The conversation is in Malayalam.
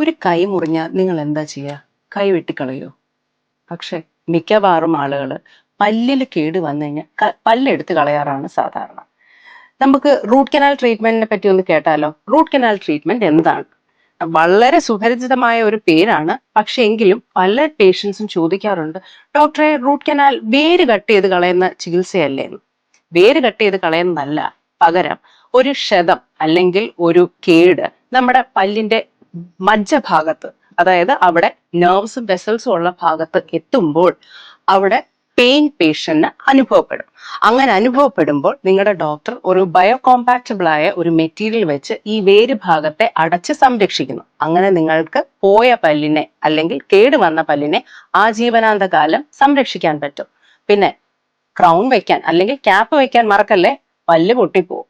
ഒരു കൈ മുറിഞ്ഞാൽ നിങ്ങൾ എന്താ ചെയ്യുക? കൈ വെട്ടിക്കളയോ? പക്ഷെ മിക്കവാറും ആളുകൾ പല്ലിൽ കേട് വന്നു കഴിഞ്ഞാൽ പല്ലെടുത്ത് കളയാറാണ് സാധാരണ. നമുക്ക് റൂട്ട് കനാൽ ട്രീറ്റ്മെന്റിനെ പറ്റി ഒന്ന് കേട്ടാലോ? റൂട്ട് കനാൽ ട്രീറ്റ്മെന്റ് എന്താണ്? വളരെ സുപരിചിതമായ ഒരു പേരാണ്. പക്ഷെ എങ്കിലും പല പേഷ്യൻസും ചോദിക്കാറുണ്ട്, ഡോക്ടറെ റൂട്ട് കനാൽ വേര് കട്ട് ചെയ്ത് കളയുന്ന ചികിത്സയല്ലേ എന്ന്. വേര് കട്ട് ചെയ്ത് കളയുന്നതല്ല, പകരം ഒരു ക്ഷതം അല്ലെങ്കിൽ ഒരു കേട് നമ്മുടെ പല്ലിന്റെ മജ്ജഭാഗത്ത്, അതായത് അവിടെ നെർവ്സും വെസൽസും ഉള്ള ഭാഗത്ത് എത്തുമ്പോൾ അവിടെ പെയിൻ പേഷ്യന്റിന് അനുഭവപ്പെടും. അങ്ങനെ അനുഭവപ്പെടുമ്പോൾ നിങ്ങളുടെ ഡോക്ടർ ഒരു ബയോകോമ്പാക്റ്റബിൾ ആയ ഒരു മെറ്റീരിയൽ വെച്ച് ഈ വേര് ഭാഗത്തെ അടച്ച് സംരക്ഷിക്കുന്നു. അങ്ങനെ നിങ്ങൾക്ക് പോയ പല്ലിനെ അല്ലെങ്കിൽ കേടുവന്ന പല്ലിനെ ആജീവനാന്ത കാലം സംരക്ഷിക്കാൻ പറ്റും. പിന്നെ ക്രൗൺ വെക്കാൻ അല്ലെങ്കിൽ ക്യാപ്പ് വെക്കാൻ മറക്കല്ലേ, പല്ല് പൊട്ടിപ്പോവും.